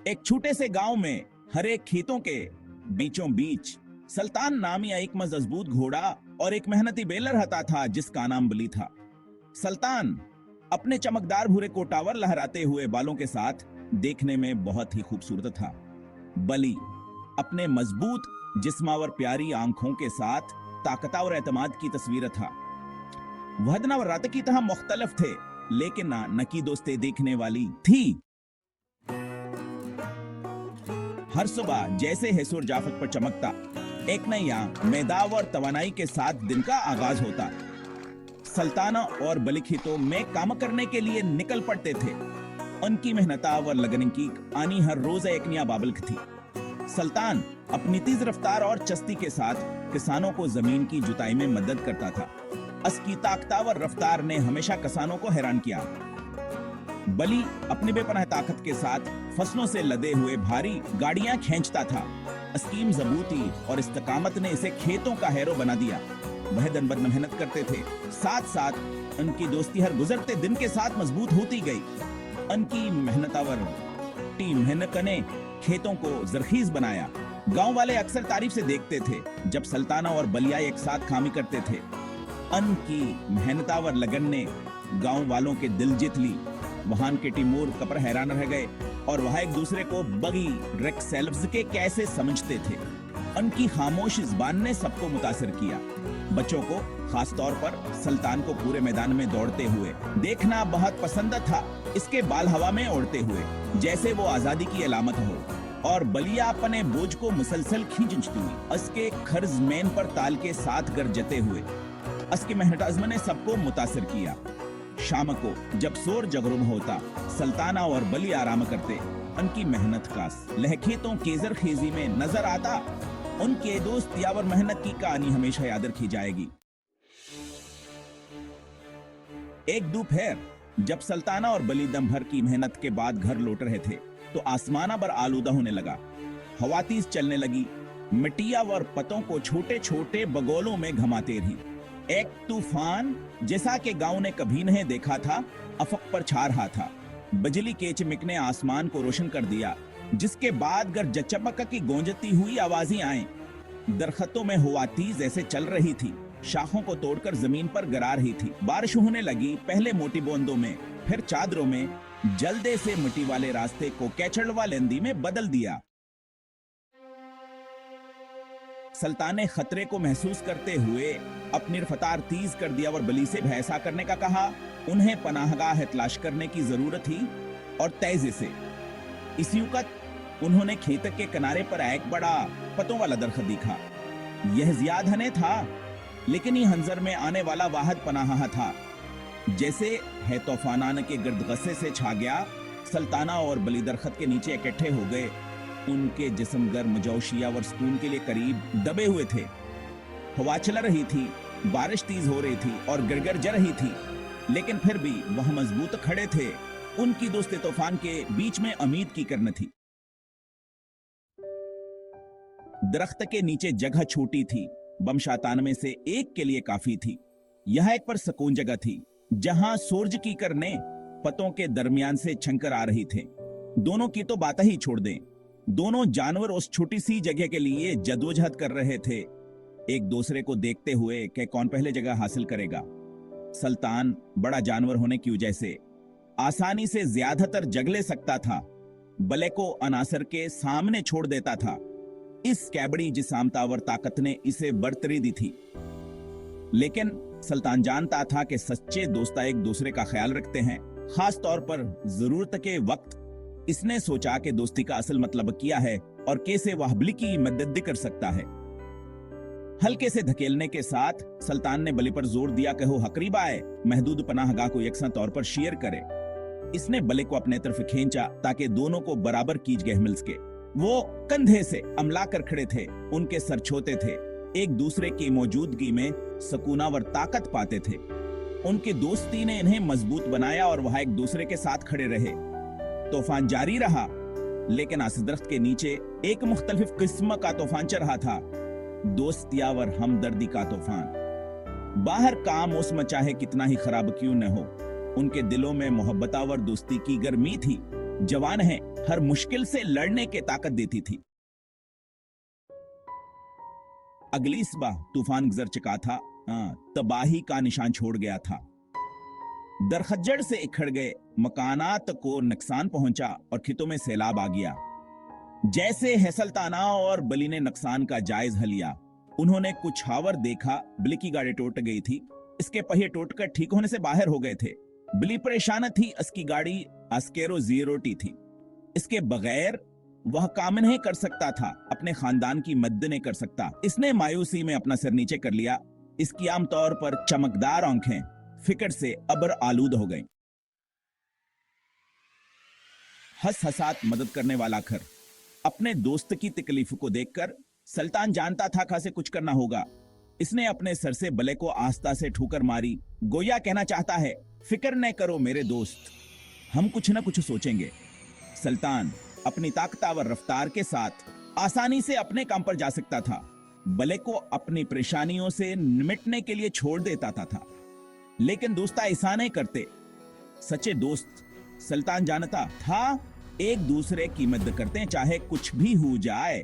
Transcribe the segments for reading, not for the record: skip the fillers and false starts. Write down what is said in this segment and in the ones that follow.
एक छोटे से गांव में हरे खेतों के बीचों बीच सुल्तान नामी एक मजबूत घोड़ा और एक मेहनती बेलर रहता था जिसका नाम बली था। सुल्तान अपने चमकदार भूरे कोटावर लहराते हुए बालों के साथ देखने में बहुत ही खूबसूरत था। बली अपने मजबूत जिस्मावर प्यारी आंखों के साथ ताकता और एतमाद की तस्वीर था। वहदना और रात की तरह मुख्तलिफ थे, लेकिन नकी दोस्ते देखने वाली थी। हर सुबह जैसे ही सूरज आफत पर चमकता, एक नया मैदान और तवानाई के साथ दिन का आगाज होता। सुल्ताना और बली खेतों में काम करने के लिए निकल पड़ते थे। उनकी मेहनत और लगन की आनी हर रोज एक नया बाबल्क थी। सुल्तान अपनी तेज रफ्तार और चस्ती के साथ किसानों को जमीन की जुताई में मदद करता था। उसकी ताकतवर रफ्तार ने हमेशा किसानों को हैरान किया। बली अपनी बेपनाह ताकत के साथ फसलों से लदे हुए भारी गाड़ियां खींचता था। अस्कीम जबूती और इस्तकामत ने इसे खेतों का हैरो बना दिया। वह दिन बद मेहनत करते थे, साथ साथ उनकी दोस्ती हर गुजरते दिन के साथ मजबूत होती गई। उनकी मेहनतावर टीम मेहनत ने खेतों को जरखीज बनाया। गांव वाले अक्सर तारीफ से देखते थे जब सुल्ताना और बलिया एक साथ कामी करते थे। उनकी मेहनतावर लगन ने गांव वालों के दिल जीत ली। वहां के टिमूर कपर हैरान रह गए और वह एक दूसरे को बगी रेक्सेल्व्स के कैसे समझते थे। उनकी खामोश जुबान ने सबको मुतासिर किया। बच्चों को खास तौर पर सुल्तान को पूरे मैदान में दौड़ते हुए देखना बहुत पसंद था। इसके बाल हवा में उड़ते हुए जैसे वो आजादी की अलामत हो, और बलिया अपने बोझ को मुसलसल खींचती हुई उसके खर्ज मेन पर ताल के साथ गरजते हुए उसकी मेहनत अज़्म ने सबको मुतासिर किया। शाम को जब सूरज जगरुम होता, सुल्ताना और बली आराम करते। उनकी मेहनत का लहखेतों के जरखेजी में नजर आता। उनके दोस्त यावर मेहनत की कहानी हमेशा याद रखी जाएगी। एक दोपहर जब सुल्ताना और बली दम भर की मेहनत के बाद घर लौट रहे थे तो आसमाना पर आलूदा होने लगा। हवा तेज चलने लगी। मिट्टिया और पतों को छोटे छोटे बगोलों में घमाते रही। एक तूफान जैसा कि गांव ने कभी नहीं देखा था अफक पर छा रहा था। बिजली के चमक ने आसमान को रोशन कर दिया, जिसके बाद गर्ज चमक की गूंजती हुई आवाजें आए। दरख्तों में हवा तेज ऐसे चल रही थी, शाखों को तोड़कर जमीन पर गिरा रही थी। बारिश होने लगी, पहले मोटी बूंदों में, फिर चादरों में। जल्दे से मिट्टी वाले रास्ते को कैचड़ वालेंदी में बदल दिया। सुल्तान ने खतरे को महसूस करते हुए अपनी रफ्तार तेज कर दिया और बली से भैंसा करने का कहा। उन्हें पनाहगाह तलाश करने की जरूरत थी और तेजी से। इसी वक्त उन्होंने खेत के किनारे पर एक बड़ा पतों वाला दरख्त देखा। यह जियाद हने था, लेकिन यह हंजर में आने वाला वाहद पनाहा था। जैसे है तूफानान के गिर्द गस्से से छा गया। सुल्ताना और बली दरख्त के नीचे इकट्ठे हो गए। उनके जिस्म गर्म जोशिया और सुकून के लिए करीब दबे हुए थे। हवा चल रही थी, बारिश तेज हो रही थी और गिरगिर जा रही थी, लेकिन फिर भी वह मजबूत खड़े थे। उनकी दोस्ती तूफान के बीच में उम्मीद की करन थी। दरख्त के नीचे जगह छोटी थी, बमशातान में से एक के लिए काफी थी। यह एक पर सुकून जगह थी जहां सूरज की किरणें पतों के दरमियान से छनकर आ रही थे। दोनों की तो बात ही छोड़ दें, दोनों जानवर उस छोटी सी जगह के लिए जद्दोजहद कर रहे थे, एक दूसरे को देखते हुए कि कौन पहले जगह हासिल करेगा। सुल्तान बड़ा जानवर होने की वजह से आसानी से ज्यादातर जग ले सकता था। बले को अनासर के सामने छोड़ देता था। इस कैबड़ी जिसामतावर ताकत ने इसे बरतरी दी थी। लेकिन सुल्तान जानता था कि सच्चे दोस्त एक दूसरे का ख्याल रखते हैं, खास तौर पर जरूरत के वक्त। इसने सोचा कि दोस्ती का असल मतलब क्या है और कैसे वह बली की मदद कर सकता है। हल्के से धकेलने के साथ सुल्तान ने बली पर जोर दिया कि वो हकरीब आए, महदूद पनाहगाह को यकसा तौर पर शेयर करे। इसने बले को अपने तरफ खींचा ताकि दोनों को बराबर कीजगह मिल सके। वो कंधे से अमला कर खड़े थे, उनके सर छोटे थे, एक दूसरे की मौजूदगी में सुकूनावर ताकत पाते थे। उनकी दोस्ती ने इन्हें मजबूत बनाया और वह एक दूसरे के साथ खड़े रहे। तूफान जारी रहा, लेकिन आस दरख्त के नीचे एक मुख्तलिफ किस्म का तूफान चल रहा था, दोस्तियावर हमदर्दी का तूफान। बाहर का मौसम चाहे कितना ही खराब क्यों न हो, उनके दिलों में मोहब्बतावर दोस्ती की गर्मी थी। जवान हैं, हर मुश्किल से लड़ने की ताकत देती थी। अगली सुबह तूफान गुजर चुका था, तबाही का निशान छोड़ गया था। दरखज्जड़ से इखड़ गए मकानात को नुकसान पहुंचा और खेतों में सैलाब आ गया। जैसे है सुल्ताना और बली ने नुकसान का जायजा लिया, उन्होंने कुछ हावर देखा। बली की गाड़ी टूट गई थी, इसके पहिए टूटकर ठीक होने से बाहर हो गए थे। बली परेशान थी, इसकी गाड़ी अस्केरो जीरोटी थी, इसके बगैर वह काम नहीं कर सकता था, अपने खानदान की मदद नहीं कर सकता। इसने मायूसी में अपना सिर नीचे कर लिया। इसकी आमतौर पर चमकदार आंखें फिक्र से अबर आलूद हो गईं। हंस हंसात मदद करने वाला खर अपने दोस्त की तकलीफ को देखकर सुल्तान जानता था खासे कुछ करना होगा। इसने अपने सर से बले को आस्था से ठोकर मारी, गोया कहना चाहता है, फिक्र न करो मेरे दोस्त, हम कुछ न कुछ सोचेंगे। सुल्तान अपनी ताकतवर रफ्तार के साथ आसानी से अपने काम पर जा सकता था, बले को अपनी परेशानियों से निमटने के लिए छोड़ देता था। लेकिन दोस्त ऐसा नहीं करते। सच्चे दोस्त, सुल्तान जानता था, एक दूसरे की मदद करते हैं चाहे कुछ भी हो जाए।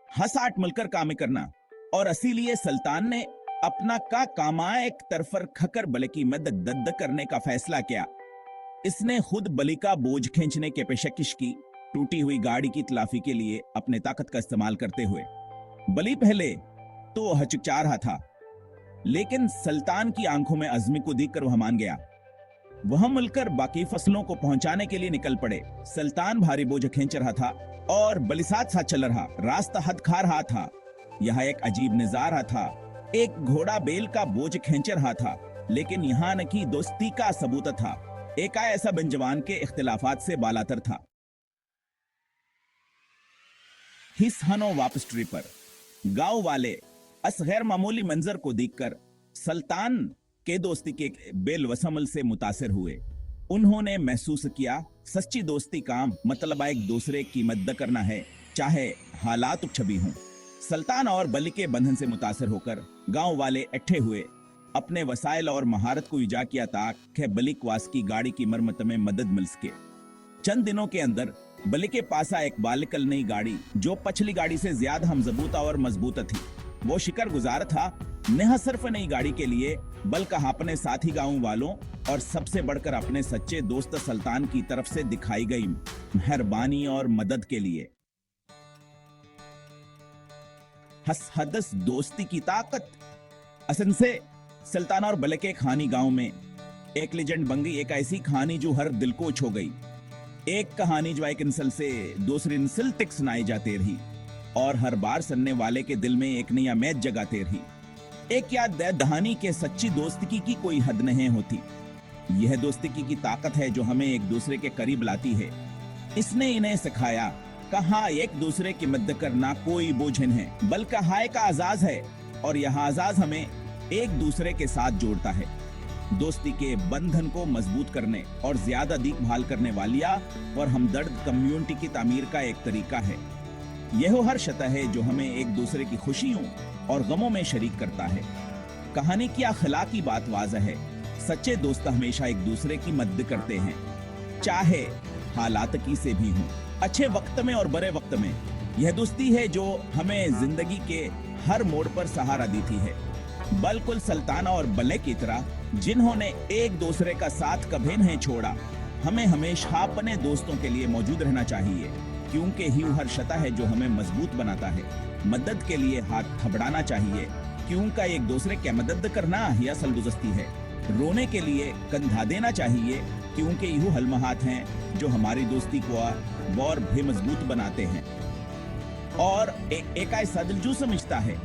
हंसाट मिलकर काम करना और इसीलिए सुल्तान ने अपना का कामा एक तरफर खकर बले की मदद दद्द करने का फैसला किया। इसने खुद बली का बोझ खींचने के पेशकश की, टूटी हुई गाड़ी की तलाफी के लिए अपने ताकत का इस्तेमाल करते हुए। बली पहले तो हचकिचा रहा था, लेकिन सुल्तान की आंखों में अज़्म को देखकर वह मान गया। वह मिलकर बाकी फसलों को पहुंचाने के लिए निकल पड़े। सुल्तान भारी बोझ खींच रहा था और बली साथ साथ चल रहा। रास्ता हद खा रहा था। यह एक अजीब नजारा था। एक घोड़ा बेल का बोझ खींच रहा था, लेकिन यहाँ न की दोस्ती का सबूत था, एक ऐसा बेंजवान के इख्तिलाफात से बालातर था। हिस्सानो वापस ट्रिप पर गांव वाले इस गैर मामूली मंजर को देखकर सुल्तान के दोस्ती के बेल वसमल से मुतासिर हुए। उन्होंने महसूस किया, सच्ची दोस्ती का मतलब एक दूसरे की मदद करना है, चाहे हालात छबी हों। सुल्तान और बली के बंधन से मुतासिर होकर गांव वाले इकट्ठे हुए, अपने वसाइल और महारत को इजा किया ताकि बली क्वास की गाड़ी की मरम्मत में मदद मिल सके। चंद दिनों के अंदर बली के पास एक बालिकल नई गाड़ी, जो पिछली गाड़ी से ज्यादा हमजबूता और मजबूत थी। वो शिकर गुजार था, न सिर्फ नई गाड़ी के लिए, बल्कि अपने साथी गांव वालों और सबसे बढ़कर अपने सच्चे दोस्त सुल्तान की तरफ से दिखाई गई मेहरबानी और मदद के लिए। हदस दोस्ती की ताकत। असन से सुल्तान और बले के खानी गांव में एक लेजेंड बन गई, एक ऐसी कहानी जो हर दिल को छू गई। एक कहानी जो एक नस्ल से दूसरी नस्ल तक सुनाई जाती रही और हर बार सुनने वाले के दिल में एक नया मैच जगाते रही। एक याद दहानी के सच्ची दोस्ती की कोई हद नहीं होती। यह दोस्ती की ताकत है जो हमें एक दूसरे के करीब लाती है। इसने इन्हें सिखाया, कहा एक दूसरे की मदद करना कोई बोझ नहीं है, बल्कि हाय का आजाज है, और यह आजाज हमें एक दूसरे के साथ जोड़ता है। दोस्ती के बंधन को मजबूत करने और ज्यादा देखभाल करने वालिया और हमदर्द कम्युनिटी की तामीर का एक तरीका है। यह हर शता है जो हमें एक दूसरे की खुशियों और गमों में शरीक करता है। कहानी की अखलाकी बात वाज़ह है, सच्चे दोस्त हमेशा एक दूसरे की मदद करते हैं, चाहे हालात की से भी हों, अच्छे वक्त में और बुरे वक्त में। यह दोस्ती है जो हमें जिंदगी के हर मोड़ पर सहारा देती है। बिल्कुल सुल्तान और बले की तरह, जिन्होंने एक दूसरे का साथ कभी नहीं छोड़ा। हमें हमेशा अपने दोस्तों के लिए मौजूद रहना चाहिए, क्योंकि ही हर शता है जो हमें मजबूत बनाता है। मदद के लिए हाथ थपड़ाना चाहिए, क्योंकि एक दूसरे की मदद करना ही असल दोस्ती है। रोने के लिए कंधा देना चाहिए, क्योंकि यूं हलमहात हैं जो हमारी दोस्ती को और भी मजबूत बनाते हैं। और एक ऐसा दिल जो समझता है,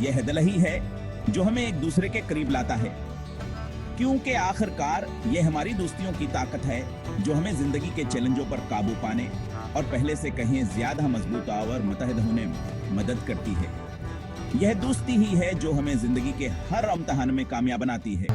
यह दिल ही है जो हमें एक दूसरे के करीब लाता है, क्योंकि आखिरकार यह हमारी दोस्तियों की ताकत है जो हमें जिंदगी के चैलेंजों पर काबू पाने और पहले से कहीं ज्यादा मजबूत और मुतहद होने में मदद करती है। यह दोस्ती ही है जो हमें जिंदगी के हर इम्तिहान में कामयाब बनाती है।